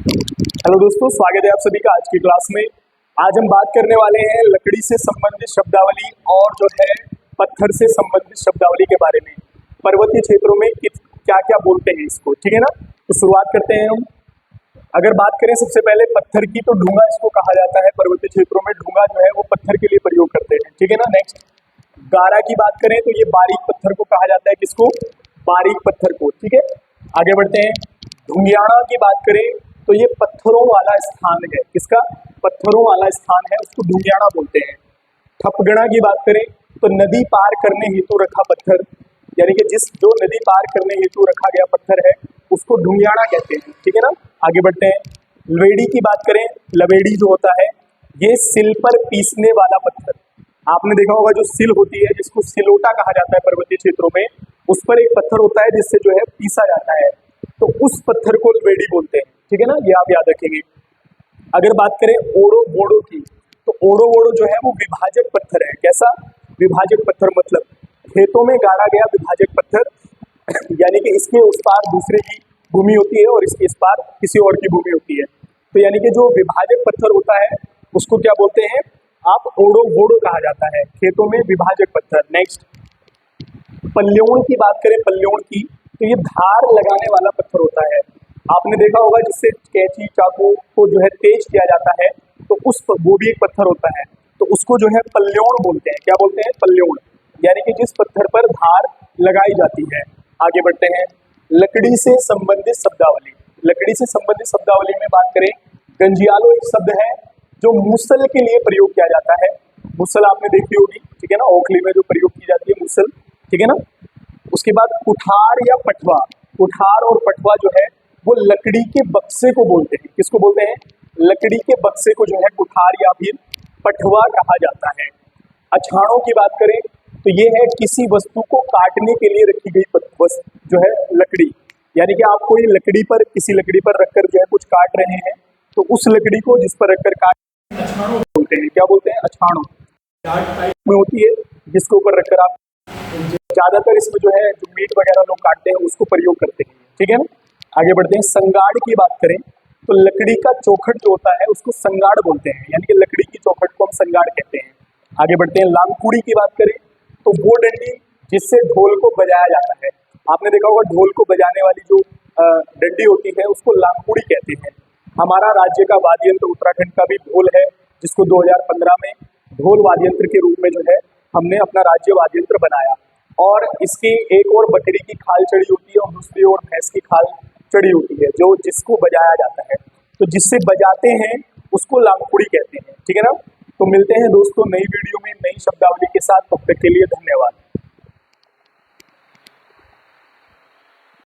Hello दोस्तों, स्वागत है आप सभी का आज की क्लास में। आज हम बात करने वाले हैं लकड़ी से संबंधित शब्दावली और जो है पत्थर से संबंधित शब्दावली के बारे में। पर्वतीय क्षेत्रों में क्या क्या बोलते हैं इसको, ठीक है ना। तो शुरुआत करते हैं हम। अगर बात करें सबसे पहले पत्थर की, तो ढूंगा इसको कहा जाता है। पर्वतीय क्षेत्रों में ढूंगा जो है वो पत्थर के लिए प्रयोग करते हैं, ठीक है ना। नेक्स्ट, गारा की बात करें तो ये बारीक पत्थर को कहा जाता है। किसको? बारीक पत्थर को, ठीक है। आगे बढ़ते हैं। ढूंगियाना की बात करें तो ये पत्थरों वाला स्थान है। किसका? पत्थरों वाला स्थान है, उसको ढूंगियाना बोलते हैं। ठपगड़ा की बात करें तो नदी पार करने हेतु रखा पत्थर, यानी कि जो नदी पार करने हेतु रखा गया पत्थर है उसको ढूंगियाना कहते हैं, ठीक है ना। आगे बढ़ते हैं। लवेड़ी की बात करें, लवेड़ी जो होता है ये सिल पर पीसने वाला पत्थर। आपने देखा होगा जो सिल होती है, जिसको सिलोटा कहा जाता है पर्वतीय क्षेत्रों में, उस पर एक पत्थर होता है जिससे जो है पीसा जाता है, तो उस पत्थर को लवेड़ी बोलते हैं, ठीक है ना। ये आप याद रखेंगे। अगर बात करें ओड़ो बोड़ो की, तो ओड़ो बोड़ो जो है वो विभाजक पत्थर है। कैसा? विभाजक पत्थर, मतलब खेतों में गाड़ा गया विभाजक पत्थर यानी कि इसके उस पार दूसरे की भूमि होती है और इसके इस पार किसी और की भूमि होती है, तो यानी कि जो विभाजक पत्थर होता है उसको क्या बोलते हैं आप? ओड़ो बोड़ो कहा जाता है, खेतों में विभाजक पत्थर। नेक्स्ट, पल्ल्योण की बात करें, पल्ल्योण की, तो ये धार लगाने वाला पत्थर होता है। आपने देखा होगा जिससे कैंची चाकू को जो है तेज किया जाता है, तो वो भी एक पत्थर होता है, तो उसको जो है पल्ल्योण बोलते हैं। क्या बोलते हैं? पल्ल्योण, यानी कि जिस पत्थर पर धार लगाई जाती है। आगे बढ़ते हैं। लकड़ी से संबंधित शब्दावली। लकड़ी से संबंधित शब्दावली में बात करें, गंजियालो एक शब्द है जो मूसल के लिए प्रयोग किया जाता है। मूसल आपने देखी होगी, ठीक है ना, ओखली में जो प्रयोग की जाती है मूसल, ठीक है ना। उसके बाद कुठार या पटवा। कुठार और पटवा जो है वो लकड़ी के बक्से को बोलते हैं। किसको बोलते हैं? लकड़ी के बक्से को जो है कुठार या फिर पटवा कहा जाता है। अछाड़ों की बात करें तो ये है किसी वस्तु को काटने के लिए रखी गई जो है लकड़ी, यानी कि आप कोई लकड़ी पर, किसी लकड़ी पर रखकर जो है कुछ काट रहे हैं, तो उस लकड़ी को जिस पर रखकर काट अछाड़ों बोलते हैं। क्या बोलते हैं? अछाड़ों। टाइप में होती है जिसके ऊपर रखकर आप, ज्यादातर इसमें जो है जो मीट वगैरह लोग काटते हैं उसको प्रयोग करते हैं, ठीक है ना। आगे बढ़ते हैं। संगाड़ की बात करें तो लकड़ी का चौखट जो होता है उसको संगाड़ बोलते हैं, यानी कि लकड़ी की चौखट को हम संगाड़ कहते हैं। आगे बढ़ते हैं। लामकुड़ी की बात करें तो वो डंडी जिससे ढोल को बजाया जाता है। आपने देखा होगा ढोल को बजाने वाली जो डंडी होती है उसको लामकुड़ी कहते हैं। हमारा राज्य का वाद्य यंत्र उत्तराखंड का भी ढोल है, जिसको 2015 में ढोल वाद्य यंत्र के रूप में जो है हमने अपना राज्य वाद्य यंत्र बनाया। और इसकी एक और बकरी की खाल चढ़ी होती है और दूसरी ओर भैंस की खाल चढ़ी होती है, जो जिसको बजाया जाता है, तो जिससे बजाते हैं उसको लामकुड़ी कहते हैं, ठीक है ना। तो मिलते हैं दोस्तों नई वीडियो में नई शब्दावली के साथ, तब तक के लिए धन्यवाद।